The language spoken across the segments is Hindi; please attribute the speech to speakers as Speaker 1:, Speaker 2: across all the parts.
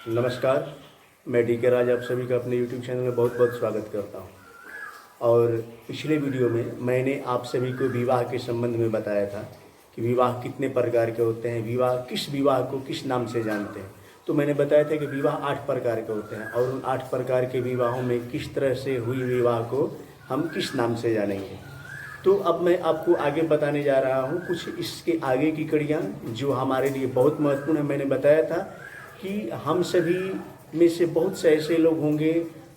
Speaker 1: नमस्कार। मैं डी के राज आप सभी का अपने YouTube चैनल में बहुत बहुत स्वागत करता हूं। और पिछले वीडियो में मैंने आप सभी को विवाह के संबंध में बताया था कि विवाह कितने प्रकार के होते हैं, किस विवाह को किस नाम से जानते हैं। तो मैंने बताया था कि विवाह 8 प्रकार के होते हैं और उन 8 प्रकार के विवाहों में किस तरह से हुई विवाह को हम किस नाम से जानेंगे। तो अब मैं आपको आगे बताने जा रहा हूँ कुछ इसके आगे की कड़ियाँ जो हमारे लिए बहुत महत्वपूर्ण है। मैंने बताया था कि हम सभी में से बहुत से ऐसे लोग होंगे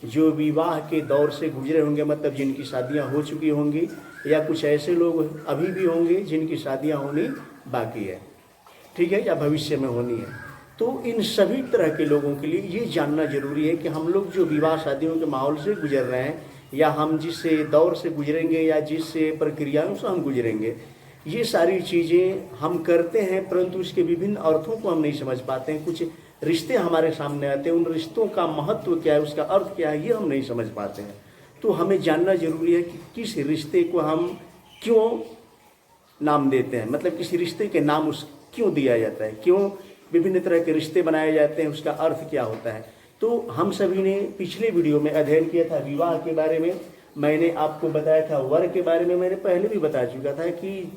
Speaker 1: जो विवाह के दौर से गुजरे होंगे, मतलब जिनकी शादियां हो चुकी होंगी, या कुछ ऐसे लोग अभी भी होंगे जिनकी शादियां होनी बाकी है, ठीक है, या भविष्य में होनी है। तो इन सभी तरह के लोगों के लिए ये जानना जरूरी है कि हम लोग जो विवाह शादियों के माहौल से गुजर रहे हैं, या हम जिस दौर से गुजरेंगे या जिस प्रक्रियाओं से हम गुजरेंगे, ये सारी चीज़ें हम करते हैं, परंतु इसके विभिन्न अर्थों को हम नहीं समझ पाते हैं। कुछ रिश्ते हमारे सामने आते हैं, उन रिश्तों का महत्व क्या है, उसका अर्थ क्या है, ये हम नहीं समझ पाते हैं। तो हमें जानना जरूरी है कि किस रिश्ते को हम क्यों नाम देते हैं, मतलब किसी रिश्ते के नाम उस क्यों दिया जाता है, क्यों विभिन्न तरह के रिश्ते बनाए जाते हैं, उसका अर्थ क्या होता है। तो हम सभी ने पिछले वीडियो में अध्ययन किया था विवाह के बारे में। मैंने आपको बताया था वर के बारे में, मैंने पहले भी बता चुका था कि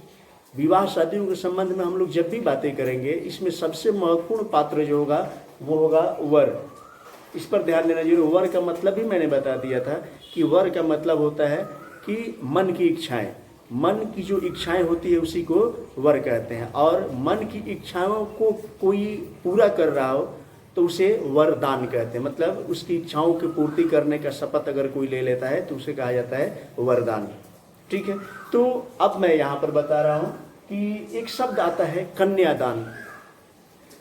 Speaker 1: विवाह शादियों के संबंध में हम लोग जब भी बातें करेंगे, इसमें सबसे महत्वपूर्ण पात्र जो होगा वो होगा वर। इस पर ध्यान देना जरूरी। वर का मतलब भी मैंने बता दिया था कि वर का मतलब होता है कि मन की इच्छाएं, मन की जो इच्छाएं होती है उसी को वर कहते हैं। और मन की इच्छाओं को कोई पूरा कर रहा हो तो उसे वरदान कहते हैं, मतलब उसकी इच्छाओं की पूर्ति करने का शपथ अगर कोई ले लेता है तो उसे कहा जाता है वरदान, ठीक है। तो अब मैं यहाँ पर बता रहा हूँ कि एक शब्द आता है कन्यादान।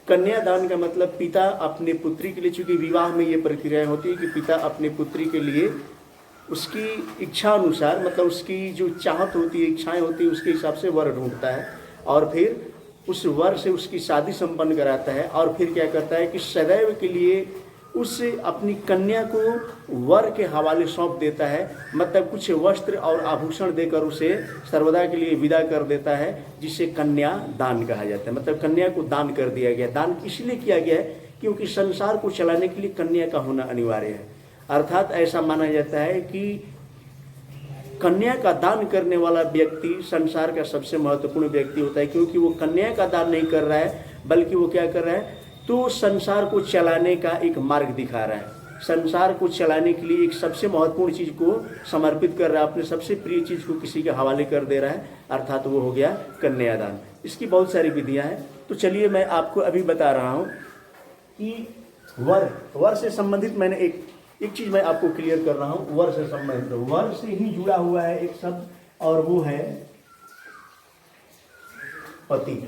Speaker 1: कन्यादान का मतलब पिता अपने पुत्री के लिए, चूंकि विवाह में ये प्रक्रिया होती है कि पिता अपने पुत्री के लिए उसकी इच्छा अनुसार, मतलब उसकी जो चाहत होती है, इच्छाएं होती है, उसके हिसाब से वर ढूंढता है और फिर उस वर से उसकी शादी संपन्न कराता है। और फिर क्या करता है कि सदैव के लिए उस अपनी कन्या को वर के हवाले सौंप देता है, मतलब कुछ वस्त्र और आभूषण देकर उसे सर्वदा के लिए विदा कर देता है, जिसे कन्या दान कहा जाता है। मतलब कन्या को दान कर दिया गया। दान इसलिए किया गया है क्योंकि संसार को चलाने के लिए कन्या का होना अनिवार्य है। अर्थात ऐसा माना जाता है कि कन्या का दान करने वाला व्यक्ति संसार का सबसे महत्वपूर्ण व्यक्ति होता है, क्योंकि वो कन्या का दान नहीं कर रहा है, बल्कि वो क्या कर रहा है, तो संसार को चलाने का एक मार्ग दिखा रहा है। संसार को चलाने के लिए एक सबसे महत्वपूर्ण चीज को समर्पित कर रहा है, अपने सबसे प्रिय चीज को किसी के हवाले कर दे रहा है, अर्थात वो हो गया कन्यादान। इसकी बहुत सारी विधियां हैं। तो चलिए मैं आपको अभी बता रहा हूं कि वर से संबंधित मैंने एक चीज मैं आपको क्लियर कर रहा हूं। वर से संबंधित, वर से ही जुड़ा हुआ है एक शब्द, और वो है पति।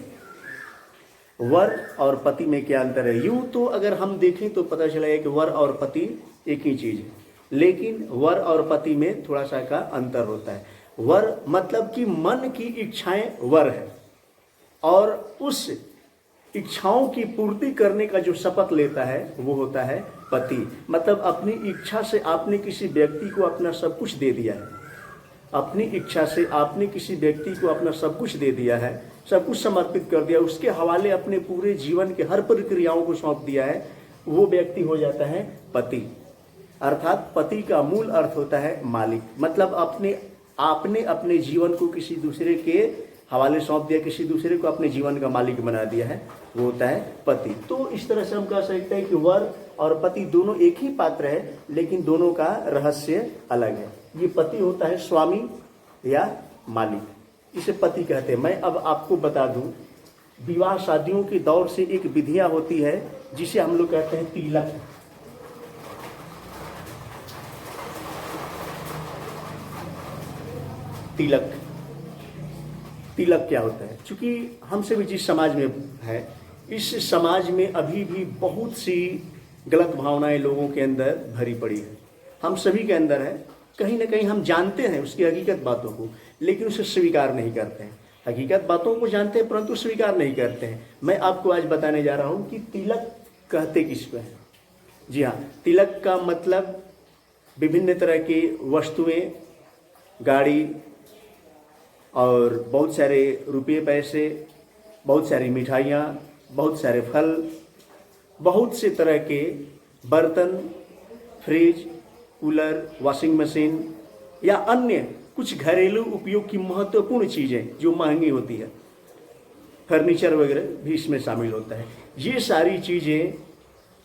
Speaker 1: वर और पति में क्या अंतर है? यूं तो अगर हम देखें तो पता चलेगा कि वर और पति एक ही चीज है, लेकिन वर और पति में थोड़ा सा का अंतर होता है। वर मतलब कि मन की इच्छाएं वर है, और उस इच्छाओं की पूर्ति करने का जो शपथ लेता है वो होता है पति। मतलब अपनी इच्छा से आपने किसी व्यक्ति को अपना सब कुछ दे दिया है, अपनी इच्छा से आपने किसी व्यक्ति को अपना सब कुछ दे दिया है, सब कुछ समर्पित कर दिया, उसके हवाले अपने पूरे जीवन के हर प्रक्रियाओं को सौंप दिया है, वो व्यक्ति हो जाता है पति। अर्थात पति का मूल अर्थ होता है मालिक। मतलब आपने अपने जीवन को किसी दूसरे के हवाले सौंप दिया, किसी दूसरे को अपने जीवन का मालिक बना दिया है, वो होता है पति। तो इस तरह से हम कह सकते हैं कि वर और पति दोनों एक ही पात्र है, लेकिन दोनों का रहस्य अलग है। ये पति होता है स्वामी या मालिक, इसे पति कहते हैं। मैं अब आपको बता दूं, विवाह शादियों के दौर से एक विधियां होती है जिसे हम लोग कहते हैं तिलक। तिलक तिलक क्या होता है? क्योंकि हम सभी जिस समाज में है, इस समाज में अभी भी बहुत सी गलत भावनाएं लोगों के अंदर भरी पड़ी है। हम सभी के अंदर है, कहीं ना कहीं हम जानते हैं उसकी हकीकत बातों को, लेकिन उसे स्वीकार नहीं करते हैं। हकीकत बातों को जानते हैं परंतु स्वीकार नहीं करते हैं। मैं आपको आज बताने जा रहा हूं कि तिलक कहते किसको है। जी हाँ, तिलक का मतलब विभिन्न तरह की वस्तुएं, गाड़ी और बहुत सारे रुपये पैसे, बहुत सारी मिठाइयाँ, बहुत सारे फल बहुत से तरह के बर्तन, फ्रिज, कूलर, वॉशिंग मशीन या अन्य कुछ घरेलू उपयोग की महत्वपूर्ण चीज़ें जो महंगी होती है, फर्नीचर वगैरह भी इसमें शामिल होता है। ये सारी चीज़ें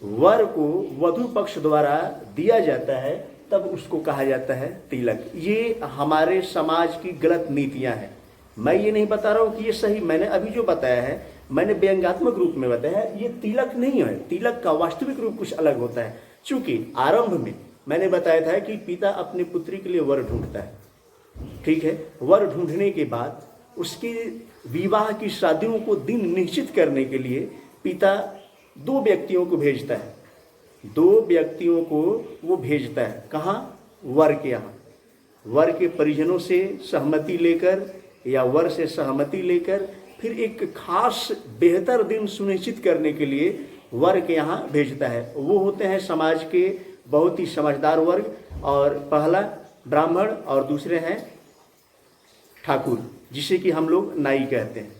Speaker 1: वर को वधू पक्ष द्वारा दिया जाता है, तब उसको कहा जाता है तिलक। ये हमारे समाज की गलत नीतियां हैं। मैं ये नहीं बता रहा हूँ कि ये सही, मैंने अभी जो बताया है मैंने व्यंग्यात्मक रूप में बताया है, ये तिलक नहीं है। तिलक का वास्तविक रूप कुछ अलग होता है। चूंकि आरंभ में मैंने बताया था कि पिता अपनी पुत्री के लिए वर ढूंढता है, ठीक है। वर ढूंढने के बाद उसके विवाह की शादियों को दिन निश्चित करने के लिए पिता 2 व्यक्तियों को भेजता है। 2 व्यक्तियों को वो भेजता है कहाँ? वर के यहाँ। वर के परिजनों से सहमति लेकर या वर से सहमति लेकर फिर एक खास बेहतर दिन सुनिश्चित करने के लिए वर के यहाँ भेजता है। वो होते हैं समाज के बहुत ही समझदार वर्ग, और पहला ब्राह्मण और दूसरे हैं ठाकुर, जिसे कि हम लोग नाई कहते हैं,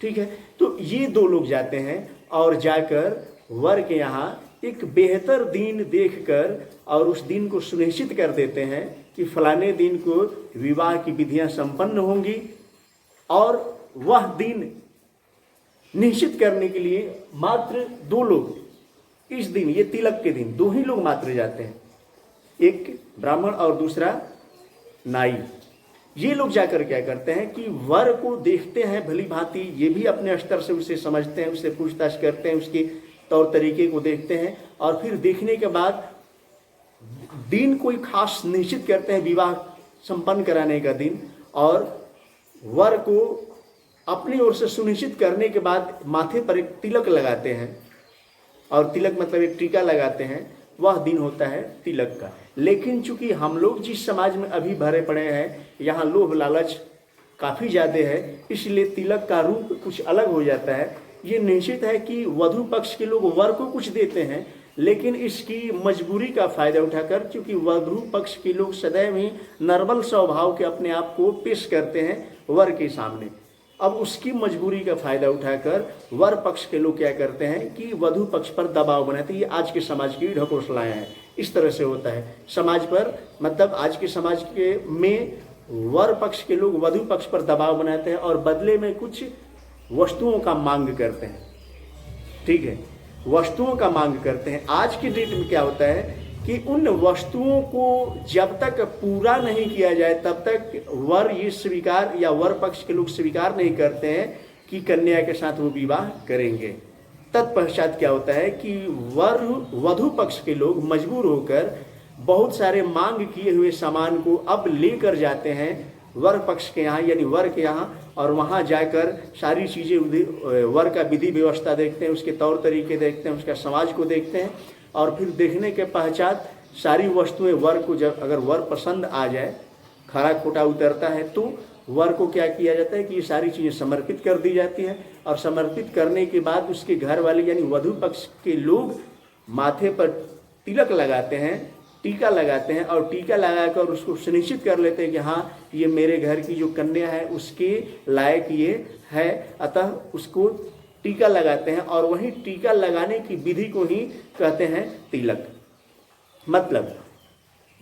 Speaker 1: ठीक है। तो ये 2 लोग जाते हैं और जाकर वर के यहाँ एक बेहतर दिन देखकर और उस दिन को सुनिश्चित कर देते हैं कि फलाने दिन को विवाह की विधियां संपन्न होंगी। और वह दिन निश्चित करने के लिए मात्र 2 लोग इस दिन, ये तिलक के दिन 2 ही लोग मात्र जाते हैं, एक ब्राह्मण और दूसरा नाई। ये लोग जाकर क्या करते हैं कि वर को देखते हैं भली भांति, ये भी अपने स्तर से उसे समझते हैं, उससे पूछताछ करते हैं, उसके तौर तरीके को देखते हैं, और फिर देखने के बाद दिन कोई खास निश्चित करते हैं विवाह संपन्न कराने का दिन, और वर को अपनी ओर से सुनिश्चित करने के बाद माथे पर एक तिलक लगाते हैं, और तिलक मतलब एक टीका लगाते हैं। वह दिन होता है तिलक का। लेकिन चूंकि हम लोग जिस समाज में अभी भरे पड़े हैं, यहाँ लोभ लालच काफ़ी ज़्यादा है, इसलिए तिलक का रूप कुछ अलग हो जाता है। ये निश्चित है कि वधू पक्ष के लोग वर को कुछ देते हैं, लेकिन इसकी मजबूरी का फायदा उठाकर, क्योंकि वधू पक्ष के लोग सदैव ही नर्मल स्वभाव के अपने आप को पेश करते हैं वर के सामने, अब उसकी मजबूरी का फायदा उठाकर वर पक्ष के लोग क्या करते हैं कि वधू पक्ष पर दबाव बनाते हैं। ये आज के समाज की ढकोसलाएं हैं। इस तरह से होता है समाज पर, मतलब आज के समाज के में वर पक्ष के लोग वधू पक्ष पर दबाव बनाते हैं और बदले में कुछ वस्तुओं का मांग करते हैं, ठीक है, वस्तुओं का मांग करते हैं। आज की डेट में क्या होता है कि उन वस्तुओं को जब तक पूरा नहीं किया जाए तब तक वर ये स्वीकार या वर पक्ष के लोग स्वीकार नहीं करते हैं कि कन्या के साथ वो विवाह करेंगे। तत्पश्चात क्या होता है कि वधू पक्ष के लोग मजबूर होकर बहुत सारे मांग किए हुए सामान को अब लेकर जाते हैं वर पक्ष के यहाँ, यानी वर के यहाँ, और वहाँ जाकर सारी चीज़ें वर का विधि व्यवस्था देखते हैं, उसके तौर तरीके देखते हैं, उसका समाज को देखते हैं, और फिर देखने के पश्चात सारी वस्तुएं वर को, जब अगर वर पसंद आ जाए, खरा खोटा उतरता है, तो वर को क्या किया जाता है कि ये सारी चीज़ें समर्पित कर दी जाती हैं। और समर्पित करने के बाद उसके घर वाले यानी वधू पक्ष के लोग माथे पर तिलक लगाते हैं, टीका लगाते हैं, और टीका लगाकर उसको सुनिश्चित कर लेते हैं कि हाँ ये मेरे घर की जो कन्या है उसके लायक ये है, अतः उसको टीका लगाते हैं। और वही टीका लगाने की विधि को ही कहते हैं तिलक। मतलब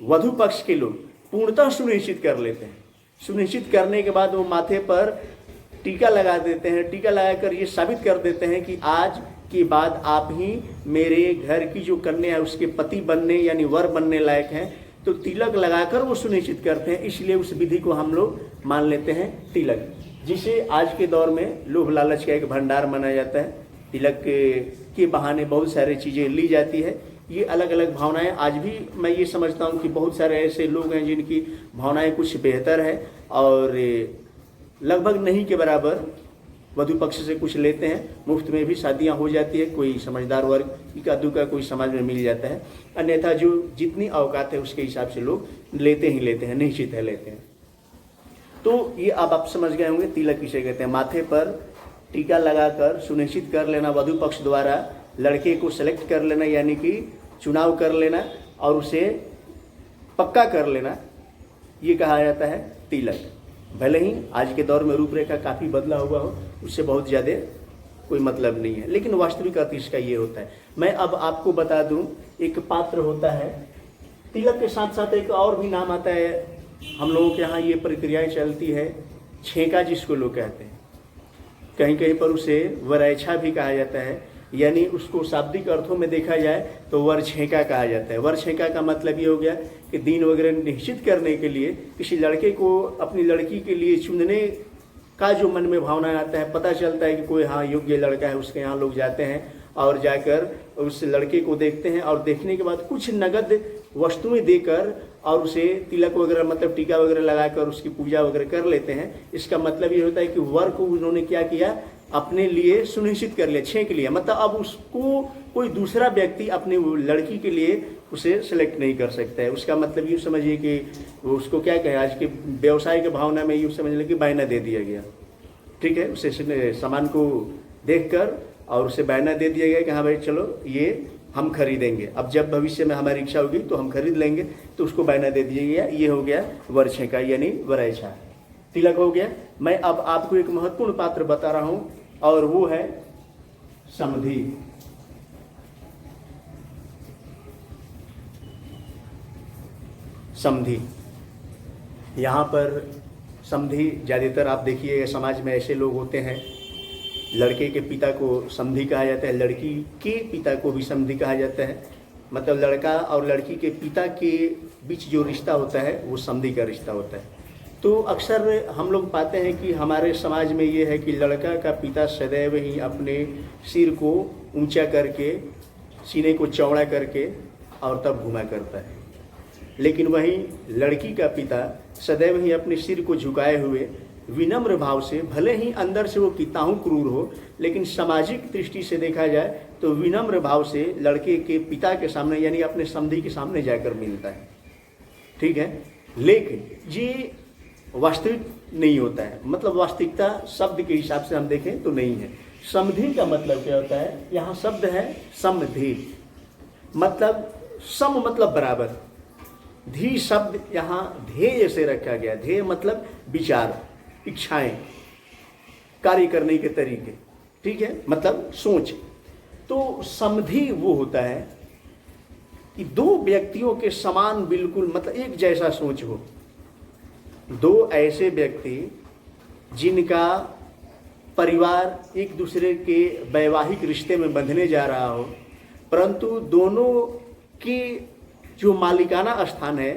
Speaker 1: वधू पक्ष के लोग पूर्णतः सुनिश्चित कर लेते हैं, सुनिश्चित करने के बाद वो माथे पर टीका लगा देते हैं। टीका लगाकर ये साबित कर देते हैं कि आज के बाद आप ही मेरे घर की जो कन्या है उसके पति बनने यानी वर बनने लायक हैं। तो तिलक लगाकर वो सुनिश्चित करते हैं, इसलिए उस विधि को हम लोग मान लेते हैं तिलक, जिसे आज के दौर में लोभ लालच का एक भंडार माना जाता है। तिलक के बहाने बहुत सारी चीज़ें ली जाती है। ये अलग अलग भावनाएं, आज भी मैं ये समझता हूँ कि बहुत सारे ऐसे लोग हैं जिनकी भावनाएं कुछ बेहतर है और लगभग नहीं के बराबर वधू पक्ष से कुछ लेते हैं। मुफ्त में भी शादियां हो जाती है, कोई समझदार वर्ग इक्का दुक्का कोई समाज में मिल जाता है, अन्यथा जो जितनी औकात है उसके हिसाब से लोग लेते ही लेते हैं, निश्चित है लेते हैं। तो ये अब आप समझ गए होंगे तिलक किसे कहते हैं। माथे पर टीका लगाकर सुनिश्चित कर लेना वधू पक्ष द्वारा, लड़के को सेलेक्ट कर लेना यानी कि चुनाव कर लेना और उसे पक्का कर लेना, ये कहा जाता है तिलक। भले ही आज के दौर में रूपरेखा काफ़ी बदला हुआ हो, उससे बहुत ज़्यादा कोई मतलब नहीं है, लेकिन वास्तविक अर्थ इसका ये होता है। मैं अब आपको बता दूं, एक पात्र होता है, तिलक के साथ साथ एक और भी नाम आता है, हम लोगों के यहाँ ये प्रक्रियाएं चलती है, छेका जिसको लोग कहते हैं, कहीं कहीं पर उसे वरैछा भी कहा जाता है, यानी उसको शाब्दिक अर्थों में देखा जाए तो वर छेका कहा जाता है। वर छेका का मतलब ये हो गया कि दिन वगैरह निश्चित करने के लिए किसी लड़के को अपनी लड़की के लिए चुनने का जो मन में भावना आता है, पता चलता है कि कोई हाँ योग्य लड़का है, उसके यहाँ लोग जाते हैं और जाकर उस लड़के को देखते हैं और देखने के बाद कुछ नगद वस्तुएं देकर और उसे तिलक वगैरह मतलब टीका वगैरह लगाकर उसकी पूजा वगैरह कर लेते हैं। इसका मतलब ये होता है कि वर को उन्होंने क्या किया, अपने लिए सुनिश्चित कर लिया, छेक लिया। मतलब अब उसको कोई दूसरा व्यक्ति अपनी लड़की के लिए उसे सेलेक्ट नहीं कर सकता है। उसका मतलब यूँ समझिए कि उसको क्या कहें, आज के व्यवसाय के भावना में यूँ समझ लें कि बायना दे दिया गया, ठीक है, उसे सामान को देखकर और उसे बायना दे दिया गया कि हाँ भाई चलो ये हम खरीदेंगे, अब जब भविष्य में हमारी इच्छा होगी तो हम खरीद लेंगे, तो उसको बायना दे दिया गया। ये हो गया वरछेका यानी वरैछा, तिलक हो गया। मैं अब आपको एक महत्वपूर्ण पात्र बता रहा हूं और वो है समधी। समधी, यहाँ पर समधी ज़्यादातर आप देखिए समाज में ऐसे लोग होते हैं, लड़के के पिता को समधी कहा जाता है, लड़की के पिता को भी समधी कहा जाता है। मतलब लड़का और लड़की के पिता के बीच जो रिश्ता होता है वो समधी का रिश्ता होता है। तो अक्सर हम लोग पाते हैं कि हमारे समाज में ये है कि लड़का का पिता सदैव ही अपने सिर को ऊंचा करके, सीने को चौड़ा करके और तब घुमा करता है, लेकिन वहीं लड़की का पिता सदैव ही अपने सिर को झुकाए हुए विनम्र भाव से, भले ही अंदर से वो कितना ही क्रूर हो, लेकिन सामाजिक दृष्टि से देखा जाए तो विनम्र भाव से लड़के के पिता के सामने यानी अपने समधी के सामने जाकर मिलता है, ठीक है। लेकिन ये वास्तविक नहीं होता है, मतलब वास्तविकता शब्द के हिसाब से हम देखें तो नहीं है। समधी का मतलब क्या होता है, यहाँ शब्द है समधी, मतलब सम मतलब बराबर, धी शब्द यहाँ ध्येय से रखा गया। ध्येय मतलब विचार, इच्छाएं, कार्य करने के तरीके, ठीक है, मतलब सोच। तो समधी वो होता है कि दो व्यक्तियों के समान बिल्कुल मतलब एक जैसा सोच हो, दो ऐसे व्यक्ति जिनका परिवार एक दूसरे के वैवाहिक रिश्ते में बंधने जा रहा हो, परंतु दोनों की जो मालिकाना स्थान है,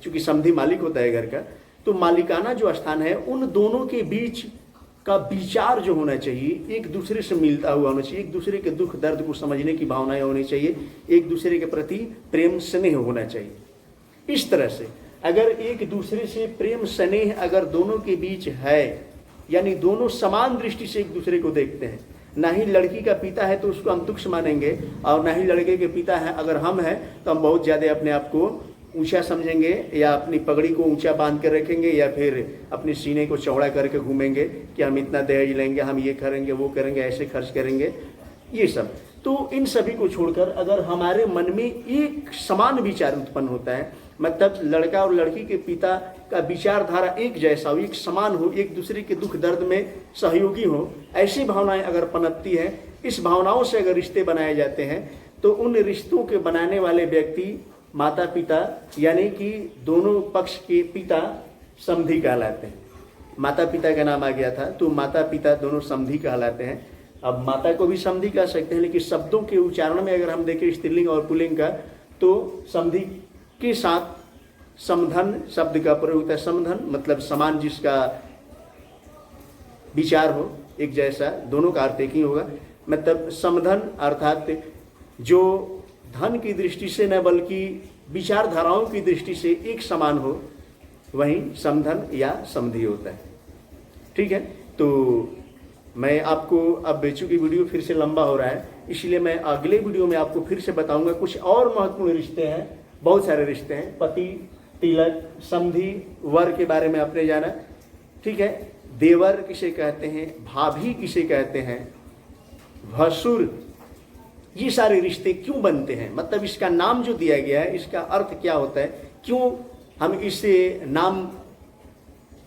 Speaker 1: चूंकि समधी मालिक होता है घर का, तो मालिकाना जो स्थान है उन दोनों के बीच का विचार जो होना चाहिए एक दूसरे से मिलता हुआ होना चाहिए, एक दूसरे के दुख दर्द को समझने की भावनाएं होनी चाहिए, एक दूसरे के प्रति प्रेम स्नेह होना चाहिए। इस तरह से अगर एक दूसरे से प्रेम स्नेह अगर दोनों के बीच है, यानी दोनों समान दृष्टि से एक दूसरे को देखते हैं, ना ही लड़की का पिता है तो उसको हम तुच्छ मानेंगे और ना ही लड़के के पिता है अगर हम हैं तो हम बहुत ज़्यादा अपने आप को ऊंचा समझेंगे या अपनी पगड़ी को ऊंचा बांध कर रखेंगे या फिर अपने सीने को चौड़ा करके घूमेंगे कि हम इतना दहेज लेंगे, हम ये करेंगे, वो करेंगे, ऐसे खर्च करेंगे, ये सब। तो इन सभी को छोड़कर अगर हमारे मन में एक समान विचार उत्पन्न होता है, मतलब लड़का और लड़की के पिता का विचारधारा एक जैसा हो, एक समान हो, एक दूसरे के दुख दर्द में सहयोगी हो, ऐसी भावनाएं अगर पनपती हैं, इस भावनाओं से अगर रिश्ते बनाए जाते हैं तो उन रिश्तों के बनाने वाले व्यक्ति माता पिता यानी कि दोनों पक्ष के पिता समधी कहलाते हैं। माता पिता का नाम आ गया था तो माता पिता दोनों समधी कहलाते हैं। अब माता को भी समधी कह सकते हैं, लेकिन शब्दों के उच्चारण में अगर हम देखें स्त्रीलिंग और पुल्लिंग का, तो समधी के साथ समधन शब्द का प्रयोग होता है। समधन मतलब समान, जिसका विचार हो एक जैसा, दोनों का अर्थ एक ही होगा। मतलब समधन अर्थात जो धन की दृष्टि से न बल्कि विचारधाराओं की दृष्टि से एक समान हो, वहीं समधन या समधी होता है, ठीक है। तो मैं आपको अब चूंकि वीडियो फिर से लंबा हो रहा है, इसलिए मैं अगले वीडियो में आपको फिर से बताऊंगा कुछ और महत्वपूर्ण रिश्ते हैं, बहुत सारे रिश्ते हैं, पति, तिलक, समधी, वर के बारे में आपने जाना, ठीक है। देवर किसे कहते हैं, भाभी किसे कहते हैं, भसुर, ये सारे रिश्ते क्यों बनते हैं, मतलब इसका नाम जो दिया गया है इसका अर्थ क्या होता है, क्यों हम इसे नाम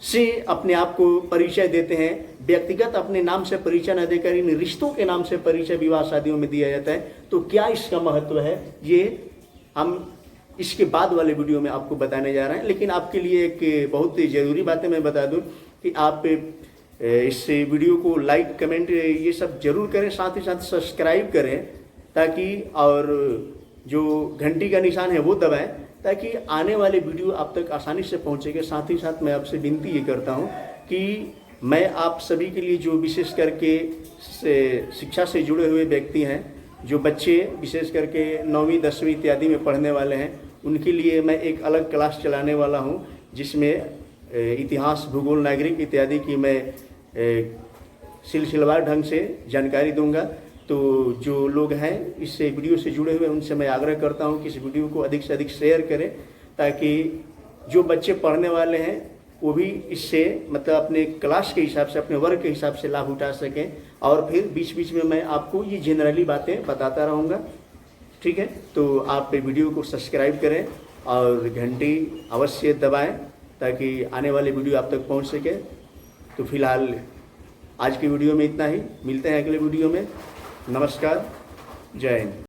Speaker 1: से अपने आप को परिचय देते हैं, व्यक्तिगत अपने नाम से परिचय न देकर इन रिश्तों के नाम से परिचय विवाह शादियों में दिया जाता है। तो क्या इसका महत्व है, ये हम इसके बाद वाले वीडियो में आपको बताने जा रहे हैं। लेकिन आपके लिए एक बहुत ही ज़रूरी बातें मैं बता दूं कि आप इस वीडियो को लाइक, कमेंट ये सब जरूर करें, साथ ही साथ सब्सक्राइब करें, ताकि और जो घंटी का निशान है वो दबाएं, ताकि आने वाले वीडियो आप तक आसानी से पहुंचेगा। साथ ही साथ मैं आपसे विनती ये करता हूं कि मैं आप सभी के लिए, जो विशेष करके शिक्षा से जुड़े हुए व्यक्ति हैं, जो बच्चे विशेष करके 9वीं 10वीं इत्यादि में पढ़ने वाले हैं, उनके लिए मैं एक अलग क्लास चलाने वाला हूं, जिसमें इतिहास, भूगोल, नागरिक इत्यादि की मैं सिलसिलेवार ढंग से जानकारी दूंगा। तो जो लोग हैं इस वीडियो से जुड़े हुए, उनसे मैं आग्रह करता हूं कि इस वीडियो को अधिक से अधिक शेयर करें, ताकि जो बच्चे पढ़ने वाले हैं वो भी इससे मतलब अपने क्लास के हिसाब से, अपने वर्ग के हिसाब से लाभ उठा सकें। और फिर बीच बीच में मैं आपको ये जनरली बातें बताता रहूँगा, ठीक है। तो आप वीडियो को सब्सक्राइब करें और घंटी अवश्य दबाएं, ताकि आने वाले वीडियो आप तक पहुंच सके। तो फिलहाल आज की वीडियो में इतना ही, मिलते हैं अगले वीडियो में। नमस्कार, जय हिंद।